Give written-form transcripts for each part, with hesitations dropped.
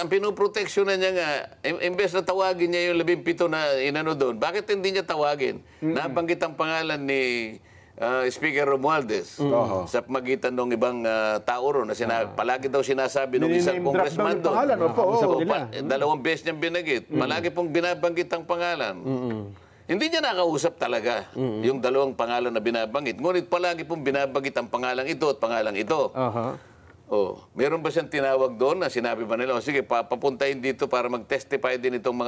ang pinoproteksyonan niya nga, imbes na tawagin niya yung 17 na inano doon, bakit hindi niya tawagin? Nabanggit ang pangalan ni Speaker Romualdez sa magitan ng ibang tao ron na palagi daw sinasabi ng isang congressman doon. Dalawang beses niyang binanggit. Palagi pong binabanggit ang pangalan. Hindi niya nakausap talaga yung dalawang pangalan na binabanggit. Ngunit palagi pong binabanggit ang pangalang ito at pangalang ito. Meron ba siyang tinawag doon na sinabi ba nila, sige, papuntahin dito para mag-testify din itong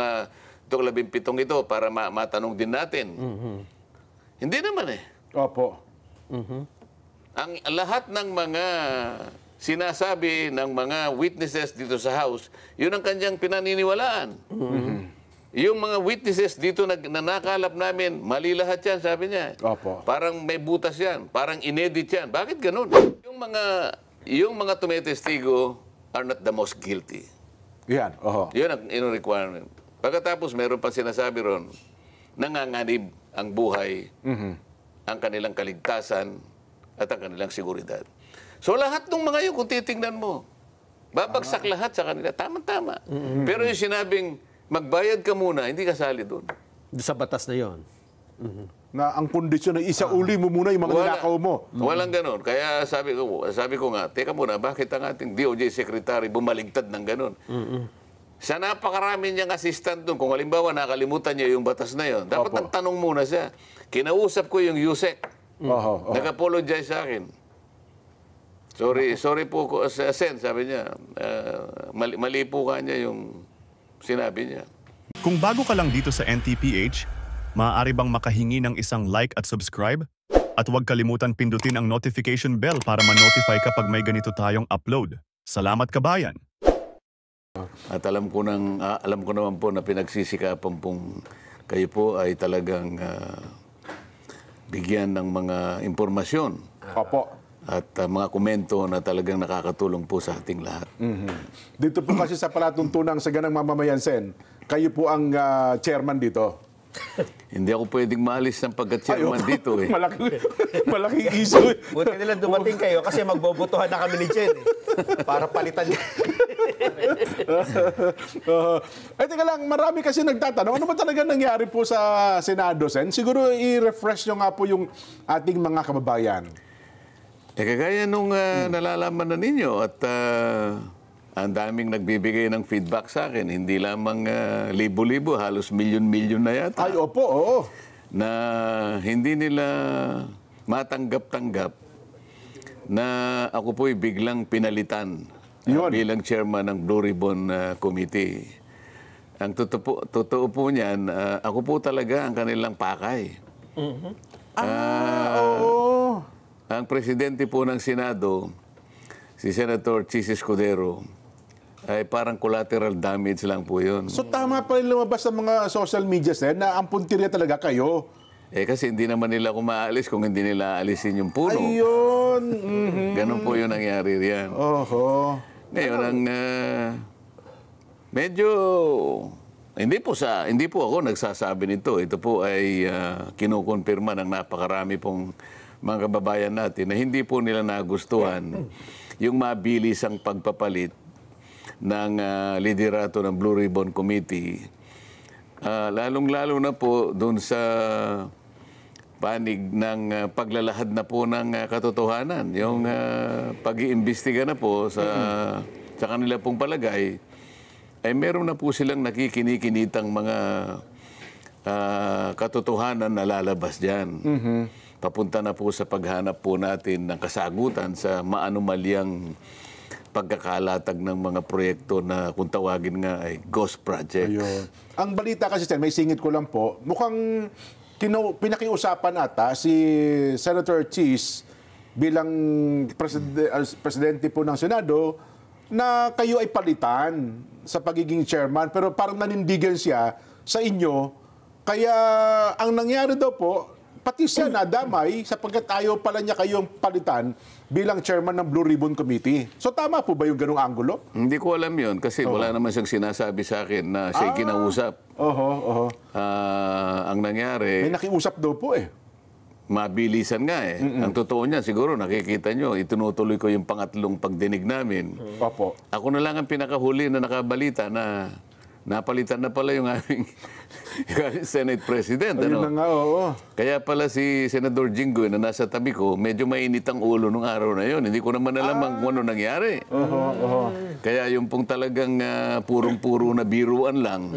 17 ito para matanong din natin. Hindi naman eh. Opo. Ang lahat ng mga sinasabi ng mga witnesses dito sa House, yun ang kanyang pinaniniwalaan. Yung mga witnesses dito na nakalap namin, mali lahat yan, sabi niya. Opo. Parang may butas yan, parang inedit yan. Bakit ganun? Yung mga tumetestigo are not the most guilty. Yan. Yun ang requirement. Pagkatapos, meron pa sinasabi ron, nanganganib ang buhay, ang kanilang kaligtasan, at ang kanilang seguridad. So lahat ng mga yun, kung titingnan mo, babagsak lahat sa kanila. Tama-tama. Pero yung sinabing, magbayad ka muna, hindi kasali doon. Sa batas na yon. Na ang kondisyon ay isauli mo muna yung mga ninakaw mo. Walang ganon. Kaya sabi ko nga, teka muna, bakit ang ating DOJ Secretary bumaligtad ng ganon? Sa napakarami niyang assistant doon, kung halimbawa nakalimutan niya yung batas na yon, dapat nagtanong muna siya. Kinausap ko yung USEC. Nag-apologize sa akin. Sorry po, Sen, sabi niya. Mali po kanya yung sinabi niya. Kung bago ka lang dito sa NTPH, maaari bang makahingi ng isang like at subscribe? At huwag kalimutan pindutin ang notification bell para ma-notify kapag may ganito tayong upload. Salamat kabayan! At alam ko naman po na pinagsisikapan pong kayo po ay talagang bigyan ng mga impormasyon. Opo. At mga komento na talagang nakakatulong po sa ating lahat. Dito po kasi sa palatuntunang sa ganang mamamayan, Sen, kayo po ang chairman dito. Hindi ako pwedeng maalis ng pagka-chairman dito eh. Malaking issue. Buti nila dumating kayo kasi magbobotohan na kami ni Jen para palitan niya. Teka lang, marami kasi nagtatanong, ano ba talaga nangyari po sa Senado, Sen? Siguro i-refresh nyo nga po yung ating mga kababayan. Kagaya nung nalalaman na ninyo at ang daming nagbibigay ng feedback sa akin, hindi lamang libo-libo, halos milyon-milyon na yata. Ay, opo, oo. Na hindi nila matanggap-tanggap na ako po'y biglang pinalitan bilang chairman ng Blue Ribbon Committee. Ang totoo po niyan, ako po talaga ang kanilang pakay. Oo. Ang presidente po ng Senado, si Senator Chis Escudero, ay parang collateral damage lang po yun. So tama pa rin lumabas sa mga social media, Sen, na ang puntirya talaga kayo. Kasi hindi naman nila ako maalis kung hindi nila alisin yung puno. Ayun. Ganun po yung nangyari riyan. Ngayon, ang medyo... Hindi po ako nagsasabi nito. Ito po ay kinukonfirma ng napakarami pong mga kababayan natin na hindi po nila nagustuhan yung mabilis ang pagpapalit ng liderato ng Blue Ribbon Committee. Lalong-lalo na po doon sa panig ng paglalahad na po ng katotohanan. Yung pag-iimbestiga na po sa kanila pong palagay, ay meron na po silang nakikinikinitang mga katotohanan na lalabas dyan. Papunta na po sa paghanap po natin ng kasagutan sa maanumalyang pagkakalatag ng mga proyekto na kung tawagin nga ay ghost projects. Ayun. Ang balita kasi, Sen, may singit ko lang po, mukhang pinakiusapan ata si Senator Chis bilang presidente po ng Senado na kayo ay palitan sa pagiging chairman, pero parang nanindigan siya sa inyo. Kaya ang nangyari daw po, pati siya nadamay sapagkat ayaw pala niya kayong palitan bilang chairman ng Blue Ribbon Committee. So tama po ba yung ganung anggulo? Hindi ko alam yun kasi wala naman siyang sinasabi sa akin na siya'y kinausap. Ang nangyari... May nakiusap daw po eh. mabilisan nga eh. Ang totoo niya, siguro nakikita nyo, itinutuloy ko yung pangatlong pagdinig namin. Opo. Ako na lang ang pinakahuli na nakabalita na napalitan na pala yung aming Senate President. Ayun na Ano? nga, oo. Kaya pala si Senador Jinggoy na nasa tabi ko, medyo mainit ang ulo nung araw na yon. Hindi ko naman alam kung ano nangyari. Kaya yung pong talagang purong-puro na biruan lang,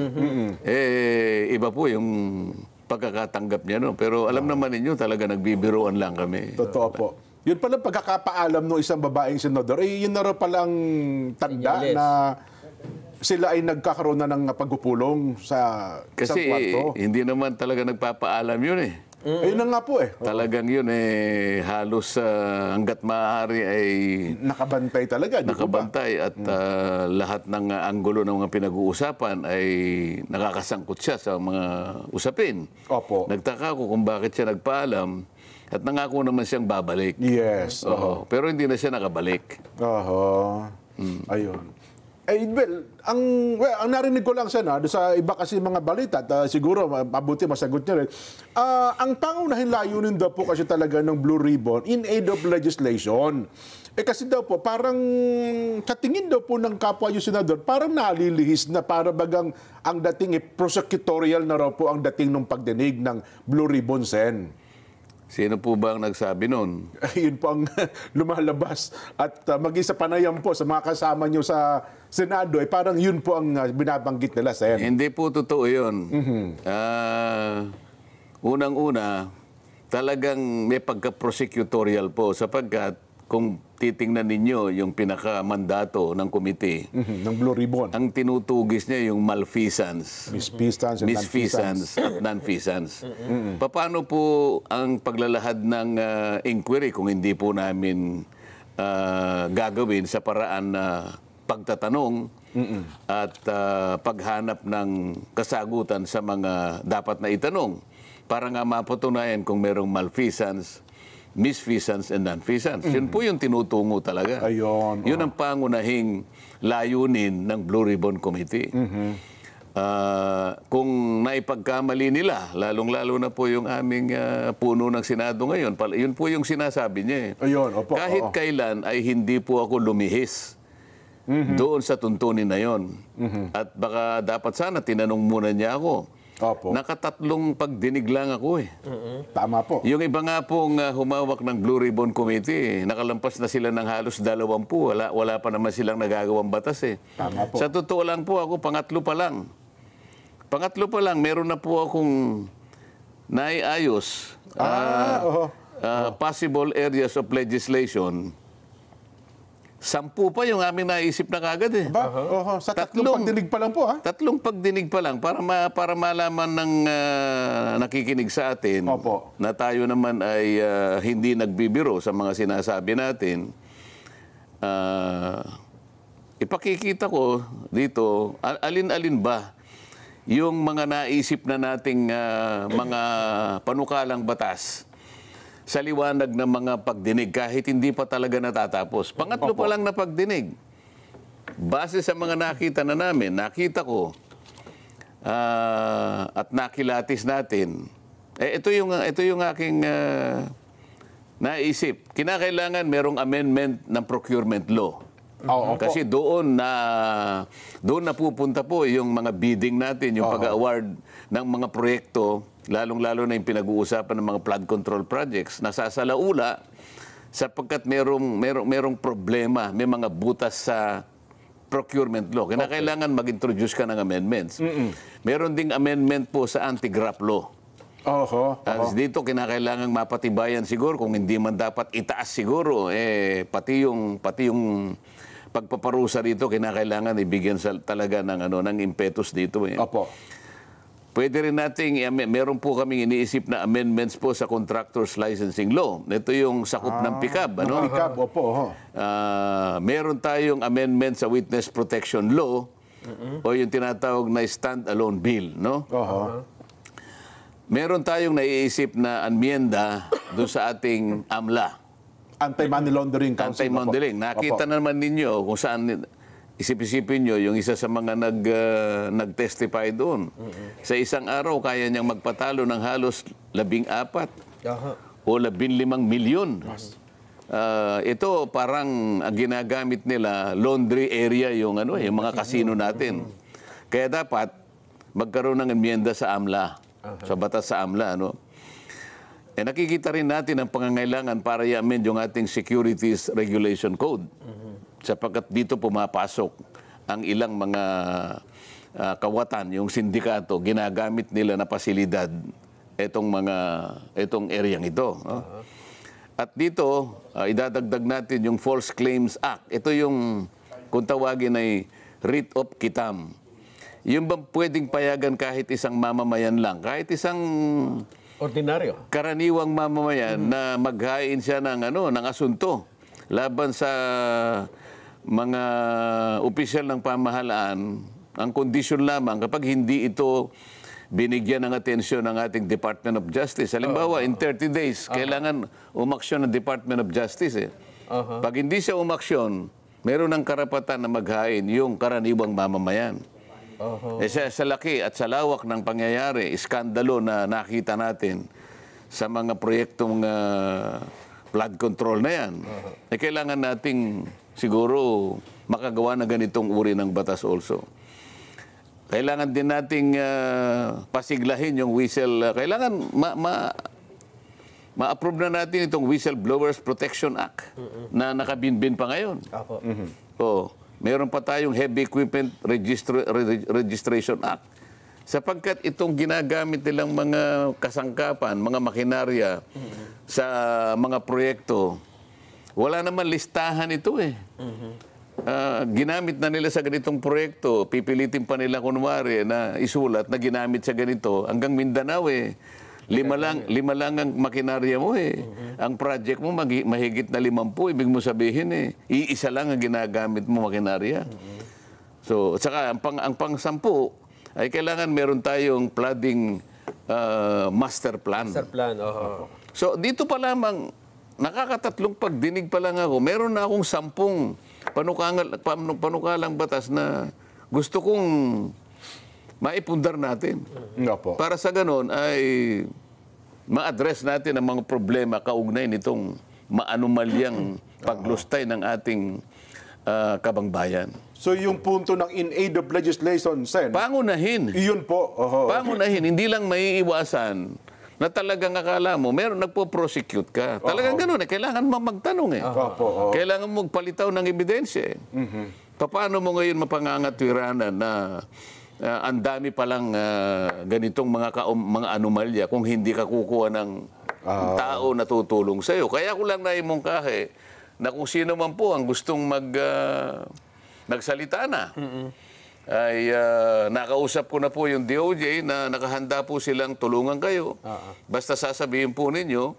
iba po yung pagkakatanggap niya. No? Pero alam naman ninyo, talaga nagbibiruan lang kami. Totoo po. Yun pala pagkakapaalam ng isang babaeng senador, yun na rin palang tanda Senyales. na sila ay nagkakaroon na ng pagpupulong sa isang Kasi kwarto. hindi naman talaga nagpapaalam yun eh. Ayun na nga po eh. Talagang yun eh, halos hanggat maaari ay Nakabantay talaga, di ko ba? nakabantay at lahat ng anggulo ng mga pinag-uusapan ay nakakasangkot siya sa mga usapin. Opo. Nagtaka ko kung bakit siya nagpaalam at nangako naman siyang babalik. Yes. Oo. Pero hindi na siya nakabalik. Oho. Ayun. Ang narinig ko lang sana, sa iba kasi mga balita, at siguro mabuti masagot niya rin. Ang pangunahing layunin daw po kasi talaga ng Blue Ribbon in aid of legislation. Kasi daw po, parang sa tingin daw po ng kapwa yung senador, parang nalilihis na para bagang ang dating prosecutorial na raw po ang dating ng pagdinig ng Blue Ribbon Sen. Sino po ba ang nagsabi nun? Yun po ang lumalabas. At maging sa panayam po sa mga kasama nyo sa Senado, parang yun po ang binabanggit nila, Sen. Hindi po totoo yun. Unang-una, talagang may pagka-prosecutorial po sapagkat kung titingnan ninyo yung pinaka-mandato ng committee, Ng Blue Ribbon. ang tinutugis niya yung malfeasance, Misfeasance and misfeasance at nonfeasance. Paano po ang paglalahad ng inquiry kung hindi po namin gagawin sa paraan na pagtatanong at paghanap ng kasagutan sa mga dapat na itanong para nga mapatunayan kung merong malfeasance, misfeasance and nonfeasance. Yun po yung tinutungo talaga. Ayun, Yun ang pangunahing layunin ng Blue Ribbon Committee. Kung naipagkamali nila, lalong-lalo na po yung aming puno ng Senado ngayon, yun po yung sinasabi niya. Ayun, opo, Kahit oo. kailan ay hindi po ako lumihis doon sa tuntunin na yon. At baka dapat sana tinanong muna niya ako. Opo. Nakatatlong pagdinig lang ako eh. Tama po. Yung iba nga pong humawak ng Blue Ribbon Committee, nakalampas na sila ng halos 20. Wala pa naman silang nagagawang batas eh. Tama po. Sa totoo lang po ako, pangatlo pa lang. Pangatlo pa lang, meron na po akong naiayos. Possible areas of legislation. 10 pa yung aming naisip na kagad eh. Ba? Oho, sa tatlong pagdinig pa lang po, ha? Tatlong pagdinig pa lang para malaman ng nakikinig sa atin Opo. na tayo naman ay hindi nagbibiro sa mga sinasabi natin. Ipakikita ko dito, alin-alin ba yung mga naisip na nating mga panukalang batas sa liwanag ng mga pagdinig kahit hindi pa talaga natatapos. Pangatlo pa lang na pagdinig. Base sa mga nakita na namin, nakita ko at nakilatis natin, ito yung aking naisip. Kinakailangan merong amendment ng procurement law. Oo, opo. Kasi doon na pupunta po yung mga bidding natin, yung pag-award ng mga proyekto, lalong-lalo na yung pinag-uusapan ng mga flood control projects, nasasalaula sapagkat merong problema, may mga butas sa procurement law. Kinakailangan mag-introduce ka ng amendments. Meron ding amendment po sa anti-graft law. Oho. Dito kinakailangan mapatibayan siguro kung hindi man dapat itaas siguro pati yung pagpaparusa dito kinakailangan ibigyan talaga ng impetus dito eh. Opo. Pwede rin nating meron po kaming iniisip na amendments po sa contractors licensing law. Ito yung sakop ng PICAB, ano? Ikab, opo. Oho. Meron tayong amendment sa witness protection law o yung tinatawag na stand-alone bill, no? Oho. Meron tayong naiisip na amyenda doon sa ating AMLA, Anti-Money Laundering Council. Anti-Money. Nakita naman ninyo kung saan, isip-isipin nyo, yung isa sa mga nag-testify doon. Sa isang araw, kaya niyang magpatalo ng halos 14 o o 15 milyon. Ito parang ginagamit nila laundry area yung yung mga kasino natin. Kaya dapat magkaroon ng emyenda sa AMLA, sa batas sa AMLA, nakikita rin natin ang pangangailangan para i-amend yung ating Securities Regulation Code. Sapagkat dito pumapasok ang ilang mga kawatan, yung sindikato, ginagamit nila na pasilidad itong areang ito. At dito, idadagdag natin yung False Claims Act. Ito yung, kung tawagin ay writ of quitam. Yung bang pwedeng payagan kahit isang mamamayan lang, kahit isang Ordinaryo. karaniwang mamamayan na maghain siya ng asunto laban sa mga opisyal ng pamahalaan. Ang kondisyon lamang kapag hindi ito binigyan ng atensyon ng ating Department of Justice. Halimbawa, in 30 days, kailangan umaksyon ng Department of Justice. Pag hindi siya umaksyon, meron ng karapatan na maghain yung karaniwang mamamayan. Sa laki at sa lawak ng pangyayari, iskandalo na nakita natin sa mga proyektong flood control na yan, kailangan nating siguro makagawa na ganitong uri ng batas also. Kailangan din nating pasiglahin yung whistle. Kailangan ma-approve na natin itong Whistleblowers Protection Act na nakabinbin pa ngayon. Meron pa tayong Heavy Equipment Registration Act. Sapagkat itong ginagamit nilang mga kasangkapan, mga makinarya sa mga proyekto, wala naman listahan ito ginamit na nila sa ganitong proyekto, pipilitin pa nila kunwari na isulat na ginamit sa ganito. Hanggang Mindanao lima lang ang makinarya mo Ang project mo mahigit na 50, ibig mo sabihin iisa lang ang ginagamit mo makinarya. So, at saka ang pang-10 ay kailangan meron tayong flooding master plan. Master plan, So, dito pa lamang, nakakatatlong pagdinig pa lang ako, meron na akong 10 panukalang batas na gusto kong maipundar natin. Para sa ganon ay ma-address natin ang mga problema kaugnay nitong maanumalyang paglustay ng ating kabangbayan. So yung punto ng in aid of legislation, Sen? Pangunahin. Iyon po. Pangunahin. Hindi lang maiiwasan na talagang akala mo, meron nagpo-prosecute ka. Talagang gano'n kailangan mo magtanong Kailangan mo magpalitaw ng ebidensya Paano mo ngayon mapangangatwiranan na ang dami palang ganitong mga anomalya kung hindi ka kukuha ng tao na tutulong sa'yo. Kaya ko lang naimungkahe na kung sino man po ang gustong nagsalita na, ay nakausap ko na po yung DOJ na nakahanda po silang tulungan kayo. Basta sasabihin po ninyo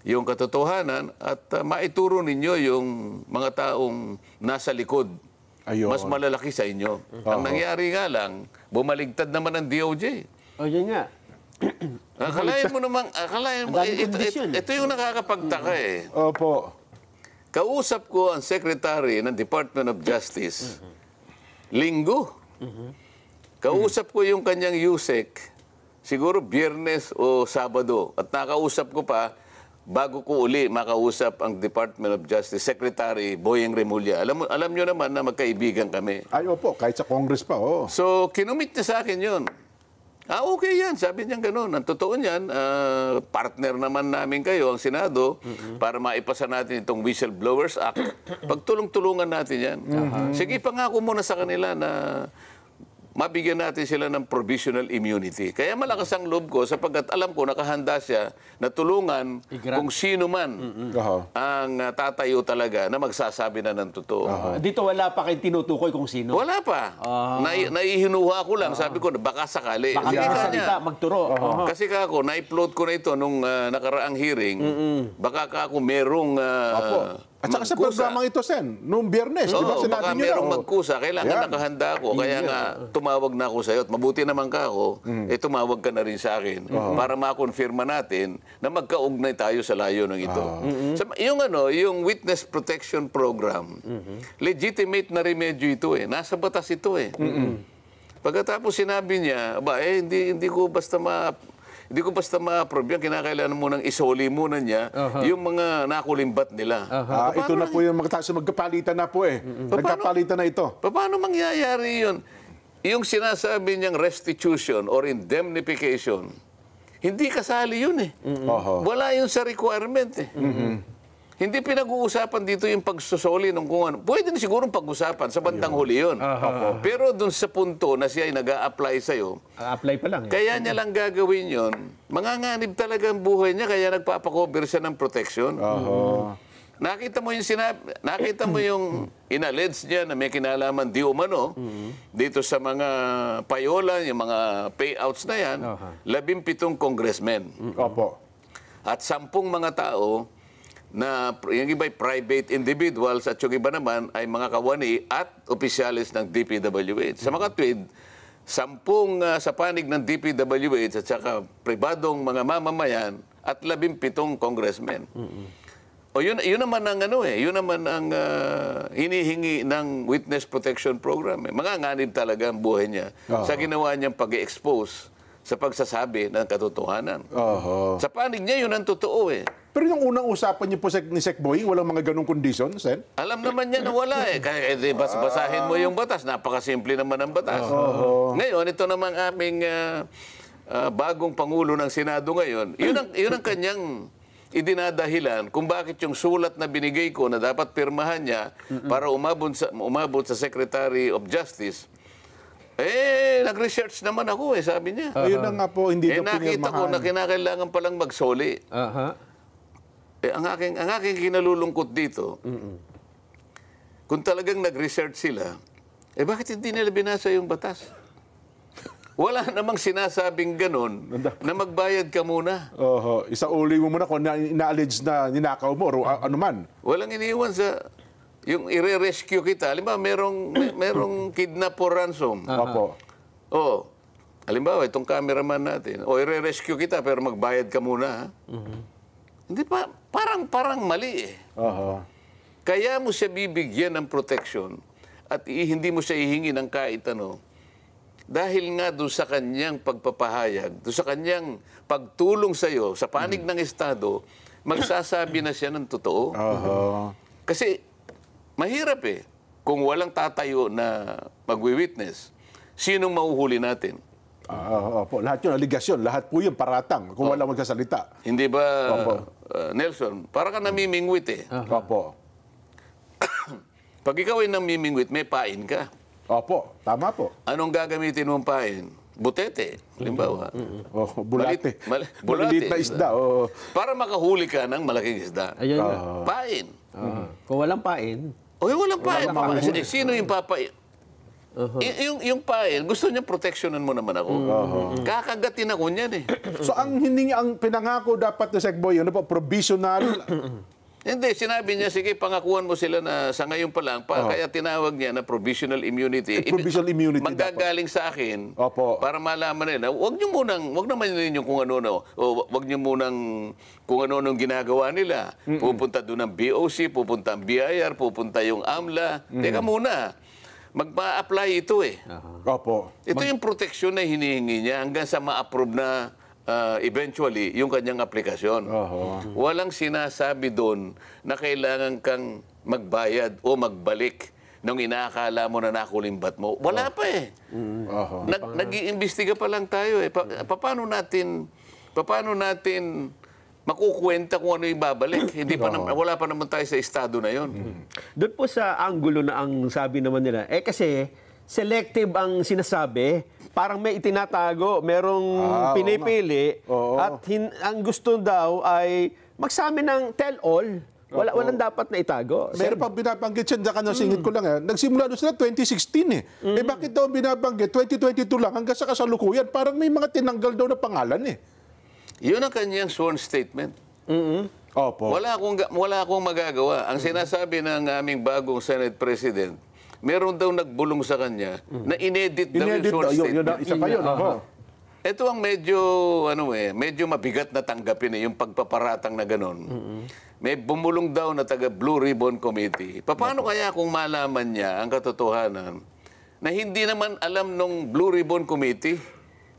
yung katotohanan at maituro ninyo yung mga taong nasa likod. Mas malalaki sa inyo. Ang nangyari nga lang, bumaligtad naman ang DOJ. Yun nga. Akalain mo naman, ito yung nakakapagtaka Opo. Kausap ko ang Secretary ng Department of Justice, Linggo. Kausap ko yung kanyang USEC, siguro Biyernes o Sabado. At nakausap ko pa, bago ko uli makausap ang Department of Justice, Secretary Boyeng Remulla. Alam nyo naman na magkaibigan kami. Opo, kahit sa Congress pa, So, kinumit niya sa akin yun. Okay yan. Sabi niya gano'n. Ang totoo niyan, partner naman namin kayo, ang Senado, para maipasa natin itong Whistleblowers Act. Pagtulong-tulungan natin yan. Sige, pangako muna sa kanila na mabigyan natin sila ng provisional immunity. Kaya malakas ang loob ko sapagkat alam ko nakahanda siya na tulungan kung sino man ang tatayo talaga na magsasabi na ng totoo. Dito wala pa kayong tinutukoy kung sino? Wala pa. Naihinuha ko lang. Sabi ko, baka sakali. Baka magsalita, magturo. Kasi kako, na-upload ko na ito nung nakaraang hearing. Baka kako merong At saka sa programang ito, Sen, noong Biyernes, di ba baka sinabi niyo merong magkusa. Kailangan nakahanda ako. Kaya nga, tumawag na ako sa iyo. At mabuti naman ka ako, tumawag ka na rin sa akin para makonfirma natin na magkaugnay tayo sa layo ng ito. Yung Witness Protection Program, legitimate na remedyo ito Nasa batas ito Pagkatapos sinabi niya, hindi ko basta hindi ko basta ma-approve yan. Kinakailangan mo nang isoli muna niya yung mga nakulimbat nila. Ito na po yung magkapalitan na po eh. Nagkapalitan na ito. Paano mangyayari yun? Yung sinasabi niyang restitution or indemnification, hindi kasali yun eh. Wala yun sa requirement eh. Hindi pinag-uusapan dito yung pagsusoli ng kung ano. Pwede na sigurong pag-usapan sa bandang huli yun. Pero dun sa punto na siya ay nag-a-apply sa'yo, Apply pa lang. kaya niya lang gagawin yun, manganganib talaga ang buhay niya, kaya nagpapakover siya ng protection. Nakita mo yung nakita mo yung inallege niya na may kinalaman di umano dito sa mga payola, yung mga payouts na yan, 17 congressmen. Opo. At 10 mga tao na yung iba ay private individuals at yung iba naman ay mga kawani at opisyalis ng DPWH. Sa mga tweed, 10 sa panig ng DPWH at saka pribadong mga mamamayan at 17 congressmen. O yun naman ang yun naman ang hinihingi ng Witness Protection Program. Manganganib talaga ang buhay niya sa ginawa niyang pag-expose sa pagsasabi ng katotohanan. Sa panig niya, yun ang totoo eh. Pero yung unang usapan niyo po ni Sec Boying, walang mga ganong condition, Sen? Alam naman niya na wala eh. Kaya basahin mo yung batas. Napakasimple naman ang batas. Ngayon, ito namang aming bagong Pangulo ng Senado ngayon. Yun ang kanyang idinadahilan kung bakit yung sulat na binigay ko na dapat pirmahan niya para umabot sa Secretary of Justice, nag-research naman ako sabi niya. Ayun na nga po, hindi na nakita ko na kinakailangan palang magsoli. Ang aking kinalulungkot dito, kung talagang nag-research sila, bakit hindi nila binasa yung batas? Wala namang sinasabing ganun na magbayad ka muna. Isauli mo muna kung ina-allege na ninakaw mo o ano man. Walang iniwan sa yung i-rescue kita. Halimbawa, merong kidnap or ransom. Halimbawa, itong cameraman natin. I-rescue kita pero magbayad ka muna. Hindi pa, parang mali eh. Kaya mo siya bibigyan ng protection at hindi mo siya hihingi ng kahit ano. Dahil nga doon sa kanyang pagpapahayag, doon sa kanyang pagtulong sa iyo, sa panig ng Estado, magsasabi na siya ng totoo. Kasi mahirap eh. Kung walang tatayo na magwi-witness, sinong mahuhuli natin? Lahat yun, aligasyon. Lahat po yun, paratang. Kung walang magsasalita. Hindi ba, Nelson? Para ka namimingwit eh. Pag ikaw ay namimingwit, may pain ka. Tama po. Anong gagamitin mong pain? Butete, halimbawa. Bulate. Bulate. Maliliit na isda. Para makahuli ka ng malaking isda. Ayun na. Pain. Kung walang pain. Walang pain. Sino yung papain? Yung pain, gusto niya protectionan mo naman ako. Kakagatin ako niyan eh. So ang pinangako dapat na Sec Boy, provisional. Hindi, sinabi niya, sige, pangakuan mo sila na sa ngayon pa lang, kaya tinawag niya na provisional immunity. Provisional immunity Manggagaling sa akin para malaman nila. Wag naman ninyo kung ano, o wag niyo munang kung ano nung ginagawa nila. Pupunta doon ang BOC, pupunta ang BIR, pupunta yung AMLA. Teka muna, magpa-apply ito eh. Ito yung proteksyon na hinihingi niya hanggang sa ma-approve na eventually, yung kanyang aplikasyon. Walang sinasabi doon na kailangan kang magbayad o magbalik nung inaakala mo na nakulimbat mo. Wala pa eh. Nag-iimbestiga pa lang tayo eh. Paano natin makukwenta kung ano yung babalik? Wala pa naman tayo sa estado na yon. Doon po sa angulo na ang sabi naman nila, kasi selective ang sinasabi, parang may itinatago, merong pinipili, at ang gusto daw ay magsabi ng tell-all. Walang dapat na itago. Meron pang binabanggit siya, dyan ka nasingit ko lang. Nagsimula doon sila 2016 eh. Bakit daw binabanggit? 2022 lang hanggang sa kasalukuyan. Parang may mga tinanggal daw na pangalan eh. Yun ang kanyang sworn statement. Wala akong magagawa. Ang sinasabi ng aming bagong Senate President, meron daw nagbulong sa kanya na inedit daw yung sworn statement. Isa pa yun. Ito ang medyo mabigat na tanggapin yung pagpaparatang na gano'n. May bumulong daw na taga Blue Ribbon Committee. Paano kaya kung malaman niya ang katotohanan na hindi naman alam nung Blue Ribbon Committee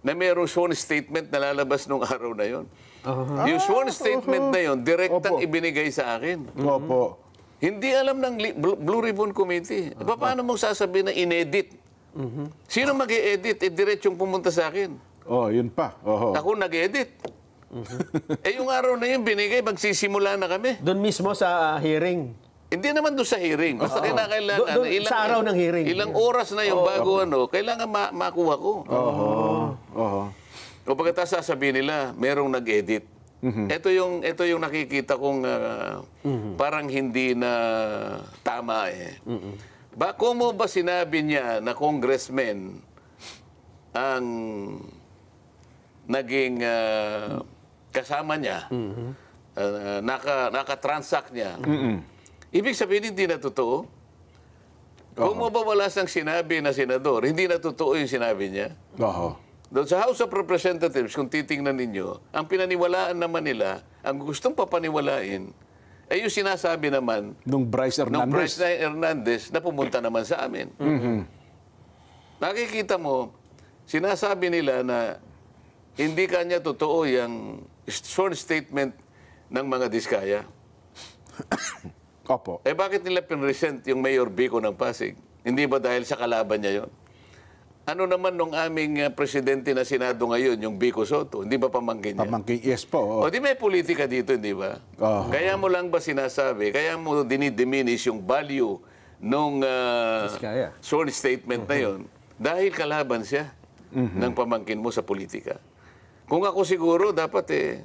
na mayroong sworn statement na lalabas nung araw na yon. Yung sworn statement na yon, direktang ibinigay sa akin. Opo. Hindi alam ng Blue Ribbon Committee. Paano mo sasabihin na inedit? Sino mag-e-edit? Diretsong pumunta sa akin. Oh, yun pa. Oho. Ako nag-edit. Yung araw na yun binigay, magsisimula na kami. Doon mismo sa hearing. Hindi naman doon sa hearing. Basta kinakailangan. Doon sa araw ng hearing. Ilang oras na yung bago kailangan makuha ko. O pagkatapos sasabihin nila, merong nag-edit. Ito yung nakikita kong parang hindi na tama eh. Kung mo ba sinabi niya na congressman ang naging kasama niya, naka-transact niya, ibig sabihin hindi na totoo? Kung mo ba wala siyang sinabi na senador, hindi na totoo yung sinabi niya? Doon sa House of Representatives, kung titingnan ninyo, ang pinaniwalaan naman nila, ang gustong papaniwalain, ay yung sinasabi naman Nung Bryce Hernandez na pumunta naman sa amin. Nakikita mo, sinasabi nila na hindi kanya totoo yung sworn statement ng mga Diskaya. Opo. Bakit nila pinresent yung Mayor Vico ng Pasig? Hindi ba dahil sa kalaban niya yon? Ano naman nung aming presidente na Senado ngayon, yung Vico Soto? Hindi ba pamangkin niya? Pamangkin, yes po. O di may politika dito, hindi ba? Kaya mo lang ba sinasabi, kaya mo dinidiminish yung value nung sworn statement na yon dahil kalaban siya ng pamangkin mo sa politika. Kung ako siguro, dapat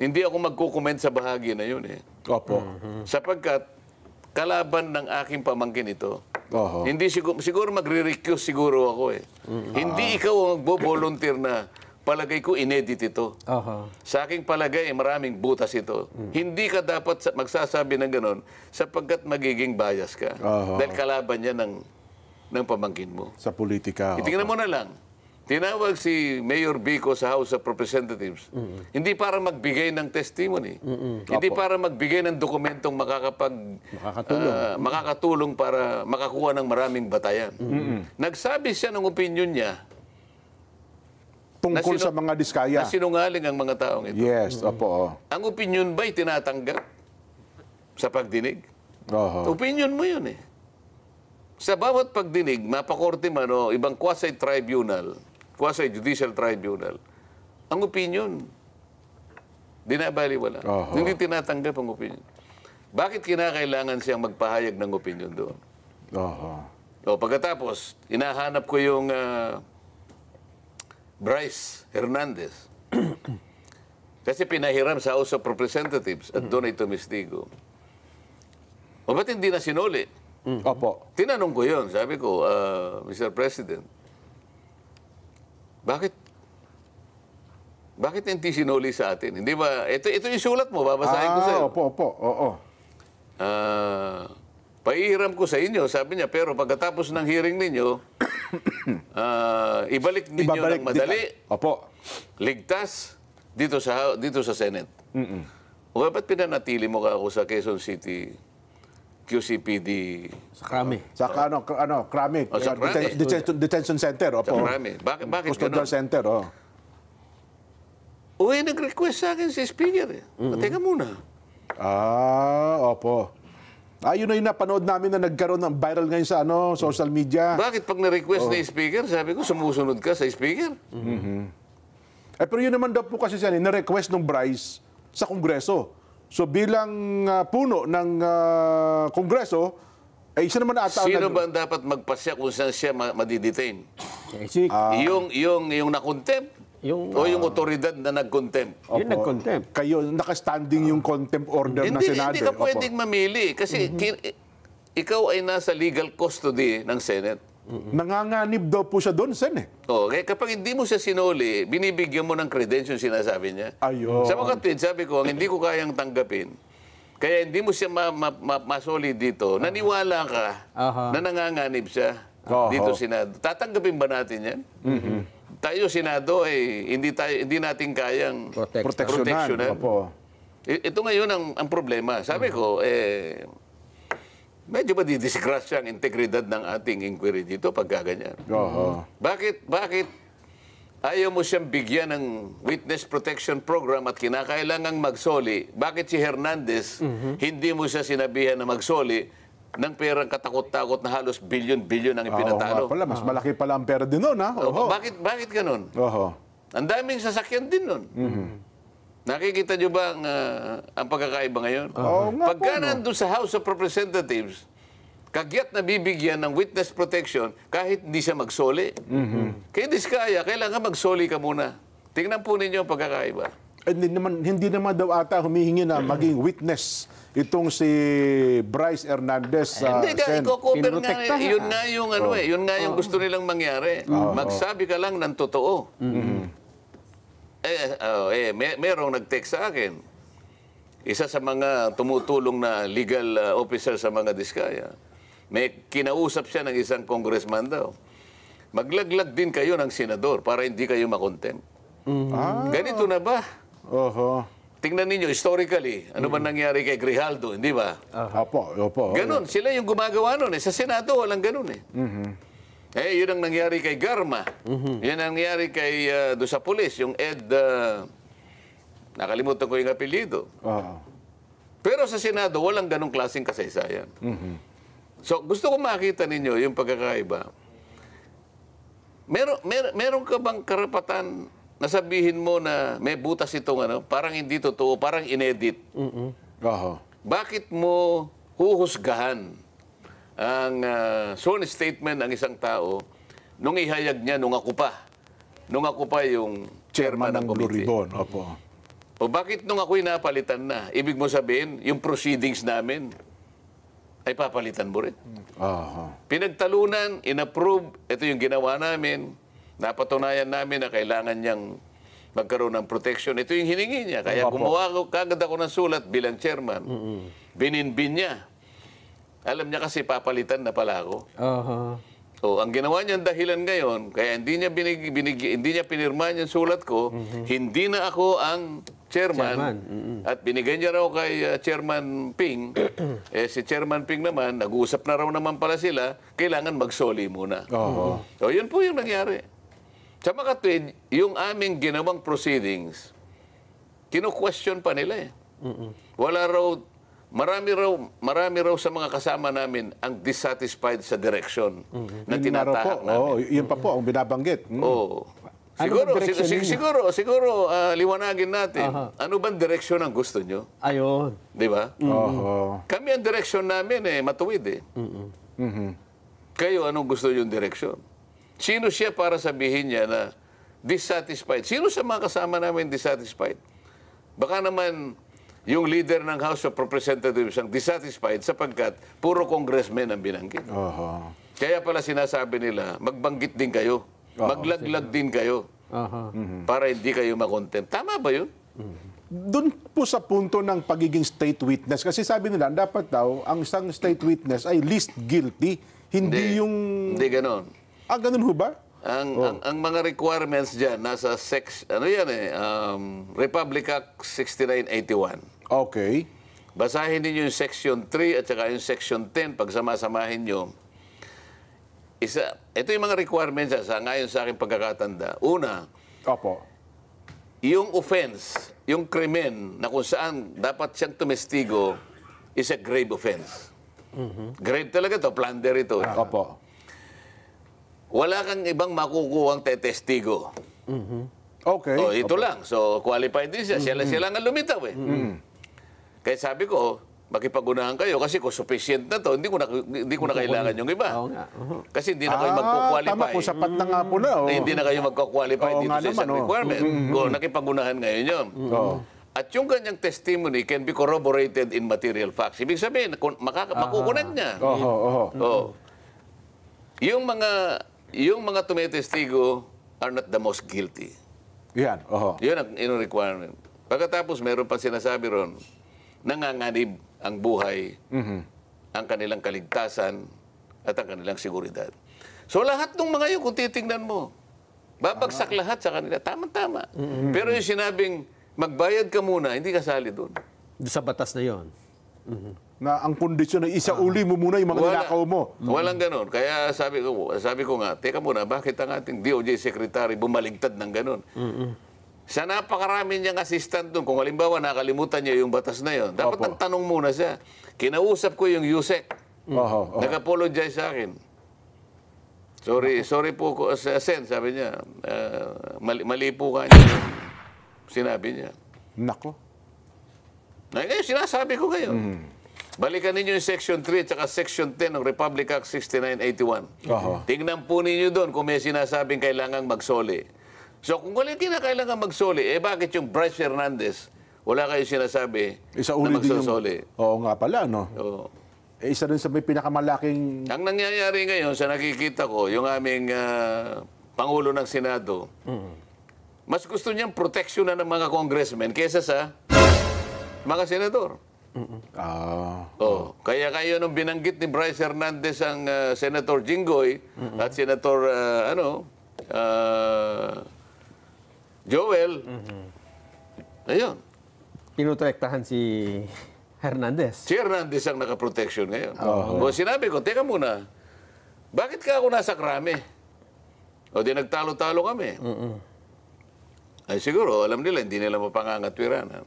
hindi ako magkukomment sa bahagi na yun Opo. Sapagkat kalaban ng aking pamangkin ito. Hindi siguro magre-recuse siguro ako Hindi ikaw ang magbo-volunteer na palagay ko inedit ito. Sa aking palagay maraming butas ito. Hindi ka dapat magsasabi ng ganon sapagkat magiging bias ka. Dahil kalaban niya ng pamangkin mo. Sa politika. Itingnan mo na lang. Tinawag si Mayor Vico sa House of Representatives. Hindi para magbigay ng testimony. Hindi para magbigay ng dokumentong makakatulong para makakuha ng maraming batayan. Nagsabi siya ng opinion niya tungkol sa mga Diskaya. Na sinungaling ang mga taong ito. Yes, opo. Ang opinion ba'y tinatanggap sa pagdinig? Opinion mo yun Sa bawat pagdinig, mapakorte man o ibang quasi-judicial tribunal, ang opinion, dinabaliwala. Hindi tinatanggap ang opinion. Bakit kinakailangan siyang magpahayag ng opinion doon? Pagkatapos, hinahanap ko yung Bryce Hernandez. Kasi pinahiram sa House of Representatives at doon ay tumistigo. Ba't hindi na sinuli? Opo. Tinanong ko yun. Sabi ko, Mr. President, bakit hindi sinuli sa atin? Hindi ba? Ito yung sulat mo. Babasahin ko sa'yo. Opo. Paihiram ko sa inyo, sabi niya, pero pagkatapos ng hearing ninyo, ibalik ninyo ng madali. Opo. Ligtas dito sa Senate. O ba't pinanatili mo ka ako sa Quezon City QCPD? Sa Krami. Sa Krami. Sa Krami. Detention Center. Opo. Sa Krami. Bakit Custodial ganun? Center. Nag-request sa akin si Speaker. Teka muna. Opo. Yun na yung napanood namin na nagkaroon ng viral ngayon sa social media. Bakit pag na-request na yung Speaker, sabi ko, sumusunod ka sa Speaker? Pero yun naman daw po kasi siya, na-request ng Bryce sa Kongreso. So bilang puno ng Kongreso, siya naman ata... Sino ba ang dapat magpasya kung saan siya madidetain? Yung na-contempt? O yung otoridad na nag-contempt? Yung nag-contempt. Kayo, nakastanding yung contempt order ng Senado. Hindi ka pwedeng mamili kasi ikaw ay nasa legal custody ng Senate. Nanganganib daw po siya doon, Sen. Kaya kapag hindi mo siya sinuli, binibigyan mo ng credential sinasabi niya. Ayun. Sa mga tweet, sabi ko, hindi ko kayang tanggapin. Kaya hindi mo siya masoli dito. Naniwala ka na nanganganib siya dito Senado. Tatanggapin ba natin yan? Tayo Senado hindi natin kayang proteksyonan. Ito ngayon ang problema. Sabi ko, medyo madidisgrasya ang integridad ng ating inquiry dito pag gaganyan. Bakit ayaw mo siyang bigyan ng witness protection program at kinakailangang magsoli, bakit si Hernandez, hindi mo siya sinabihan na magsoli ng perang katakot-takot na halos bilyon-bilyon ang ipinatalo? Pala, mas malaki pala ang pera din nun, ha? Bakit ganun? Oho. Ang daming sasakyan din nun. Nakikita nyo ba ang pagkakaiba ngayon? Pagka nandun sa House of Representatives, kagyat na bibigyan ng witness protection kahit hindi siya magsoli. Kaya Diskaya, kailangan magsoli ka muna. Tingnan po ninyo ang pagkakaiba. Hindi naman daw ata humihingi na maging witness itong si Bryce Hernandez. Hindi ka, i-cover nga. Pinoprotektahan. Yun nga yung, yun nga yung gusto nilang mangyari. Magsabi ka lang ng totoo. Merong nag-text sa akin. Isa sa mga tumutulong na legal officer sa mga Diskaya. May kinausap siya ng isang congressman daw. Maglaglag din kayo ng senador para hindi kayo makontempt. Ganito na ba? Oho. Tingnan ninyo, historically, ano ba nangyari kay Grijaldo, hindi ba? Opo. Ganon, sila yung gumagawa nun. Sa Senado, walang ganon eh. Yun ang nangyari kay Garma. Yun ang nangyari kay, do sa pulis, yung Ed, nakalimutan ko yung apelyido. Pero sa Senado, walang ganong klaseng kasaysayan. So, gusto ko makita ninyo yung pagkakaiba. Meron ka bang karapatan na sabihin mo na may butas itong parang hindi totoo, parang inedit? Bakit mo huhusgahan ang sworn statement ng isang tao nung ihayag niya nung ako pa yung chairman ng Blue committee? Ribbon. Opo. O bakit nung ako'y napalitan na, ibig mo sabihin, yung proceedings namin ay papalitan mo rin? Pinagtalunan, inapprove, ito yung ginawa namin, napatunayan namin na kailangan niyang magkaroon ng protection. Ito yung hiningi niya. Kaya gumawa kagad ako ng sulat bilang chairman. Bininbin niya. Alam niya kasi papalitan na pala ako. So, ang ginawa niyang dahilan ngayon, kaya hindi niya pinirma yung sulat ko, hindi na ako ang chairman. At binigay niya raw kay Chairman Ping. Si Chairman Ping naman, nag-uusap na raw naman pala sila, kailangan magsoli muna. So, yun po yung nangyari. Sa makatwid, yung aming ginawang proceedings, kino-question pa nila eh. Wala raw, marami raw sa mga kasama namin ang dissatisfied sa direction na tinatahak namin. Yun pa po ang binabanggit. Siguro, liwanagin natin. Ano bang direksyon ang gusto nyo? Ayun. Di ba? Kami ang direksyon namin matuwid eh. Kayo, anong gusto nyo yung direksyon? Sino siya para sabihin niya na dissatisfied? Sino sa mga kasama namin dissatisfied? Baka naman yung leader ng House of Representatives ang dissatisfied sapagkat puro congressmen ang binanggit. Kaya pala sinasabi nila, magbanggit din kayo. Maglaglag din kayo. Para hindi kayo makontempt. Tama ba yun? Doon po sa punto ng pagiging state witness, kasi sabi nila, dapat daw, ang isang state witness ay least guilty. Hindi yung... Hindi ganon. Ganun ho ba? Ang mga requirements dyan, nasa Republic Act 6981. Okay. Basahin niyo yung Section 3 at saka yung Section 10, pagsama-samahin nyo. Ito yung mga requirements ngayon sa aking pagkakatanda. Una, yung offense, yung krimen na kung saan dapat siyang tumestigo is a grave offense. Grave talaga to, plunder ito. Wala kang ibang makukuhang tetestigo. Okay. Ito lang. So, qualified din siya. Sila nga lumitaw eh. Kaya sabi ko, makipag-unahan kayo kasi kung sufficient na to, hindi ko na kailangan yung iba. Kasi hindi na kayo magko-qualify. Tama, kung sapat na nga po na. Hindi na kayo magko-qualify dito sa isang requirement. Kung nakipag-unahan ngayon yun. At yung ganyang testimony can be corroborated in material facts. Ibig sabihin, makukunan niya. Yung mga tumitestigo are not the most guilty. Yan. Yun ang requirement. Pagkatapos, meron pa sinasabi ron, nanganganib ang buhay, ang kanilang kaligtasan, at ang kanilang seguridad. So lahat ng mga yun, kung titingnan mo, babagsak lahat sa kanila. Tama-tama. Pero yung sinabing, magbayad ka muna, hindi kasali doon. Sa batas na yon. Na ang kondisyon ay isauli mo muna yung mga ninakaw mo. Walang ganun. Kaya sabi ko nga, teka muna, bakit ang ating DOJ Secretary bumaligtad ng ganun? Sa napakarami niyang assistant doon, kung halimbawa nakalimutan niya yung batas na yon, dapat nagtanong muna siya. Kinausap ko yung USEC. Nag-apologize sa akin. Sorry po, Sen, sabi niya. Mali po ka niya. Sinabi niya. Nako. Ngayon, sinasabi ko ngayon. Balikan ninyo yung Section 3 at saka Section 10 ng Republic Act 6981. Tingnan po ninyo doon kung may sinasabing kailangang magsoli. So kung wala kinakailangan magsoli, bakit yung Bryce Hernandez, wala kayong sinasabi na magsosoli? Oo nga pala, no? Oo. Isa rin sa may pinakamalaking... Ang nangyayari ngayon, sa nakikita ko, yung aming Pangulo ng Senado, mas gusto niyang proteksyonan ng mga congressmen kaysa sa mga senador. Kaya kayo nung binanggit ni Bryce Hernandez ang Senator Jinggoy at Senator Joel, ayun. Pinutrektahan si Hernandez. Si Hernandez ang nakaproteksyon ngayon. O sinabi ko, teka muna, bakit ka ako nasa krame? O di nagtalo-talo kami. Ay siguro, alam nila, hindi nila mapangangatwiran.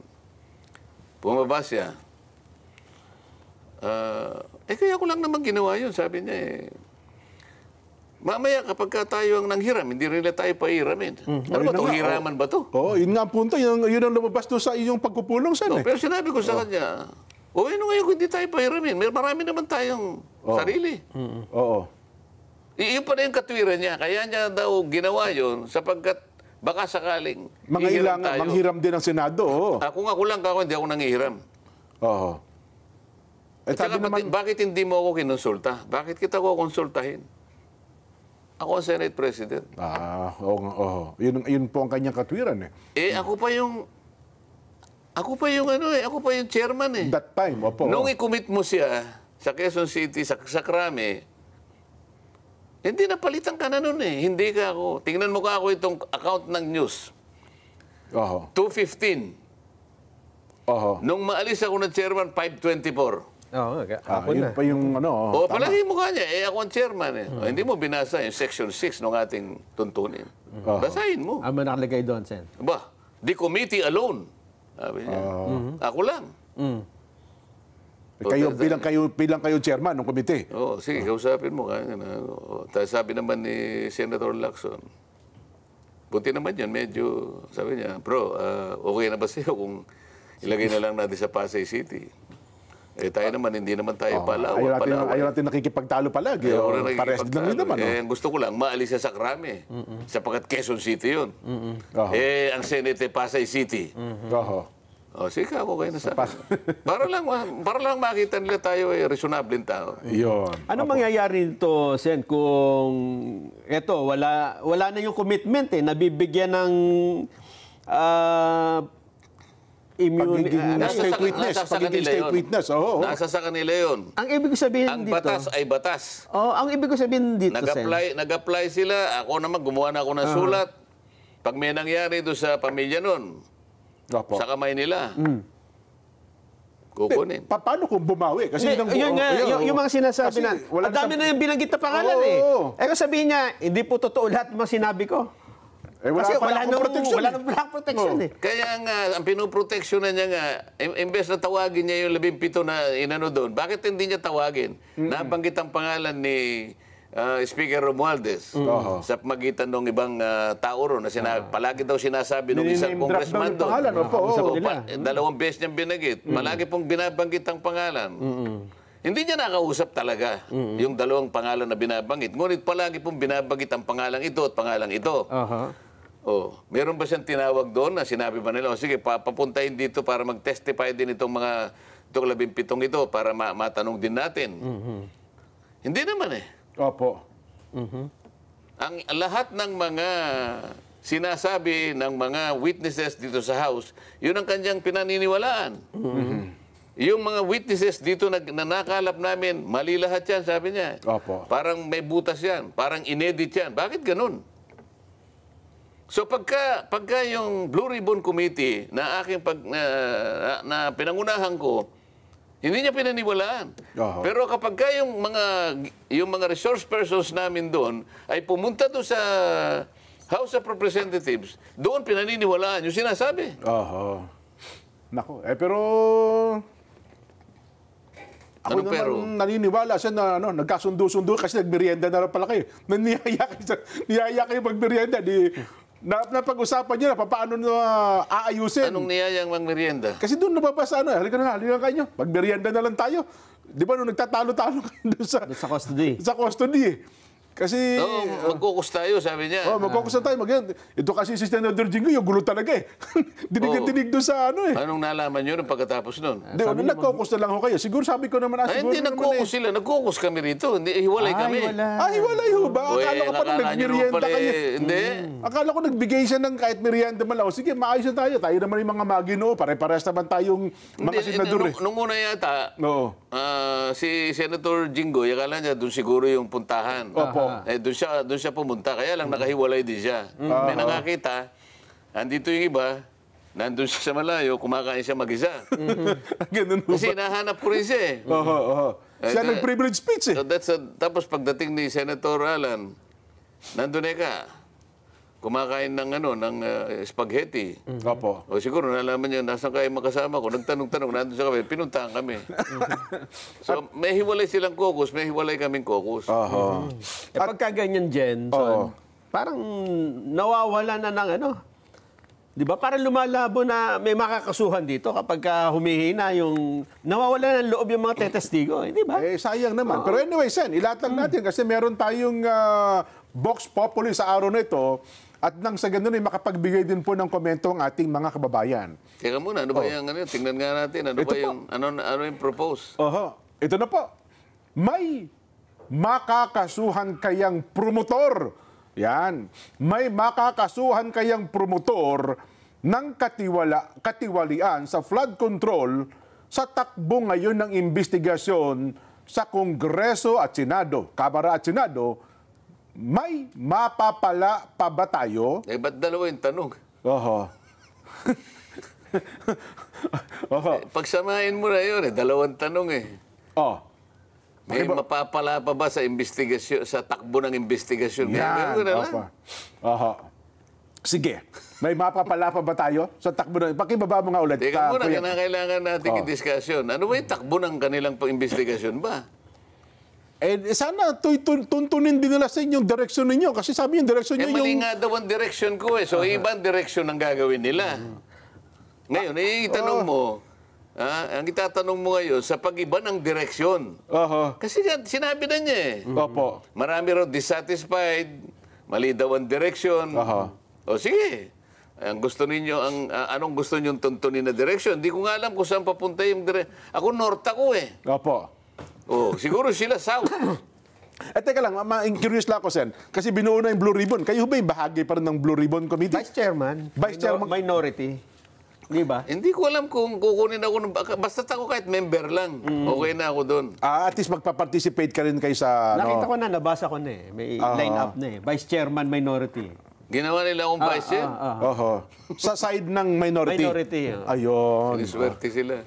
Bumaba siya. Kaya ko lang naman ginawa yun, sabi niya Mamaya kapag tayo ang nanghiram, hindi rin nila tayo pahiramin. Ano ba ito? Hiraman ba ito? Oo, yun nga ang punto. Yun ang lumabas doon sa iyong pagpupulong, Sen. Pero sinabi ko sa kanya, ano ngayon kung hindi tayo pahiramin? Marami naman tayong sarili. Oo. Iyon pa na yung katwiran niya. Kaya niya daw ginawa yun sapagkat baka sakaling Mangailangan, manghiram din ang Senado. Kung ako lang hindi ako nangihiram. Oo. At saka bakit hindi mo ako kinonsulta? Bakit kita ko konsultahin? Ako ang Senate President. Oo. Yun po ang kanyang katwiran ako pa yung chairman That time, opo. Nung i-commit mo siya sa Quezon City, sa Krame, hindi napalitan ka na nun Hindi ka ako. Tingnan mo ka ako itong account ng news. 2:15. Nung maalis ako ng chairman, 5:24. Yun pa yung palagi mo ka niya. Ako ang chairman Hindi mo binasa yung Section 6 ng ating tuntunin. Basahin mo. Ano nakalagay doon, Sen? The committee alone. Sabi niya. Ako lang. Bilang kayo chairman ng komite. Sige, kausapin mo. Sabi naman ni Senator Lacson, buti naman yun, medyo, sabi niya, bro, okay na ba sa'yo kung ilagay na lang natin sa Pasay City? Tayo naman, hindi naman tayo palawan. Ayaw natin nakikipagtalo palagi. Pares lang yun naman. Gusto ko lang, maalis siya sa Krame. Sapagkat Quezon City yun. Ang Senate, Pasay City. Sige, ako kayo na sa para lang makita nila tayo reasonable tao. Yun. Ano mangyayari nito, Sen, kung wala na yung commitment nabibigyan ng Nasa state witness. Nasa sa kanila yun. Ang ibig sabihin ang dito... Ang batas ay batas. Ang ibig sabihin dito, Sen. Nag-apply sila. Ako naman, gumawa na ako ng sulat. Pag may nangyari doon sa pamilya nun, sa kamay nila, kukunin. Paano kung bumawi? Kasi yung mga sinasabi na, ang dami na yung binanggit na pangalan kung sabihin niya, hindi po totoo lahat ng mga sinabi ko. Kasi wala nang protection Kaya nga, ang pinoproteksyonan niya nga, imbes na tawagin niya yung 17 na inano doon, bakit hindi niya tawagin? Nabanggit ang pangalan ni Speaker Romualdez sa magitan ng ibang tao ron na palagi daw sinasabi ng isang congressman doon. 2 beses niyang binanggit. Palagi pong binabanggit ang pangalan. Hindi niya nakausap talaga yung 2 pangalan na binabanggit. Ngunit palagi pong binabanggit ang pangalan ito at pangalan ito. Meron ba siyang tinawag doon na sinabi ba nila, sige, papuntahin dito para mag-testify din itong 17 ito para matanong din natin. Hindi naman Opo. Ang lahat ng mga sinasabi ng mga witnesses dito sa House, yun ang kanyang pinaniniwalaan. Yung mga witnesses dito na nakalap namin, mali lahat yan, sabi niya. Parang may butas yan, parang inedit yan. Bakit ganun? So pagka yung Blue Ribbon Committee na aking na pinangunahan ko, Hindi niya pinaniwalaan. Oho. Pero kapag ka yung mga resource persons namin doon ay pumunta doon sa House of Representatives, doon pinaniniwalaan yung sinasabi. Oho. Nako, pero ako Ano naman pero? naniniwala siya na nagkasundo-sundo kasi nagmerienda na rin pala kayo. Niyaya kayo magmerienda. Napag-usapan niyo na paano aayusin. Anong niyayang merienda? Kasi doon nababasa, halika kayo, magmerienda na lang tayo. Di ba nung nagtatalo-talo kayo doon sa custody. Sa custody eh. Kasi... Oo, magkukus tayo, sabi niya. magkukusa tayo. Ito kasi si Senator Jingo, yung gulo talaga eh. Dinig doon sa eh. Anong nalaman niyo nung pagkatapos nun? Nagkukus na lang ho kayo. Siguro sabi ko naman, Ay, hindi nagkukus sila. Nagkukus kami rito. Hindi, hiwalay kami. Hiwalay ho ba? Akala ko pa nakala niyo nagmerienda pala kayo. Hindi. Akala ko nagbigay siya ng kahit merienda man lang. Sige, maayos na tayo. Tayo naman yung mga maginoo. Pare-parehas naman tayong mga senador eh. Nung una yata, Oo. si Senator Jinggoy, akala niya doon siguro yung puntahan. Opo. Doon siya pumunta. Kaya lang nakahiwalay din siya. May nakakita, andito yung iba, nandun siya sa malayo, kumakain siya mag-isa. Ganun ho Kasi ba? nahanap ko rin siya eh. Oo. Siya nag-privilege speech eh. So tapos pagdating ni Senator Alan, nandun ka, kumakain ng spaghetti. Opo. O siguro nalaman niya, nasan kayo makasama ko? Nagtanong-tanong, nandun sa kami, pinuntahan kami. So may hiwalay silang caucus, may hiwalay kaming caucus. Oho. Pagka ganyan, Jen, Oo. parang nawawala na ng di ba? Parang lumalabo na may makakasuhan dito kapag humihina yung nawawala ng loob yung mga tetestigo, di ba? Sayang naman. Pero anyway, Sen, ilatag natin kasi meron tayong Vox Populi sa araw na ito at nang sa ganun ay makapagbigay din po ng komento ang ating mga kababayan. Teka muna, ano ba yung tingnan nga natin, ano Ito ba po. yung, ano yung propose? Oho. Ito na po. May makakasuhan kayang promotor. Yan. May makakasuhan kayang promotor ng katiwalian sa flood control sa takbo ngayon ng investigasyon sa Kongreso at Senado, Kamara at Senado. May mapapala pa ba tayo? Ba't dalawa yung tanong? Oho. Oho. Pagsamahin mo na yun, dalawang tanong eh. Oh. May mapapala pa ba sa investigasyon, sa takbo ng investigasyon? Yan. Ganun na lang. Opo. Oho. Sige. May mapapala pa ba tayo sa takbo ng... Pakibaba mo nga ulit. Teka muna, Kuya. kailangan natin i-discussion. Ano ba yung takbo ng kanilang investigasyon ba? Sana tuntunin din nila sa inyong direksyon ninyo. Kasi sabi yung direksyon nyo Mali yung... nga daw ang direction ko eh. So, ibang direction ang gagawin nila. Ngayon, itanong mo, ang itatanong mo ngayon, sa pag-iba ng direksyon. Oho. Kasi sinabi na niya eh. Opo. Marami raw dissatisfied, mali daw ang direction. Aha. O sige, ang gusto ninyo, anong gusto ninyong tuntunin na direction? Hindi ko nga alam kung saan papunta yung direction. Ako, north ako eh. Opo. O, siguro sila south. Teka lang, curious lang ako, Sen. Kasi binuo na yung Blue Ribbon. Kayo ba yung bahagi pa rin ng Blue Ribbon Committee? Vice Chairman. Vice Chairman. Minority. Di ba? Hindi ko alam kung kukunin ako. Basta ako kahit member lang. Okay na ako doon. At least magpa-participate ka rin kayo sa... Nakita ko na, nabasa ko na eh. May line-up na eh. Vice Chairman, Minority. Ginawa nila akong vice chair. Oho. Sa side ng minority. Minority. Ayun. Siniswerte sila.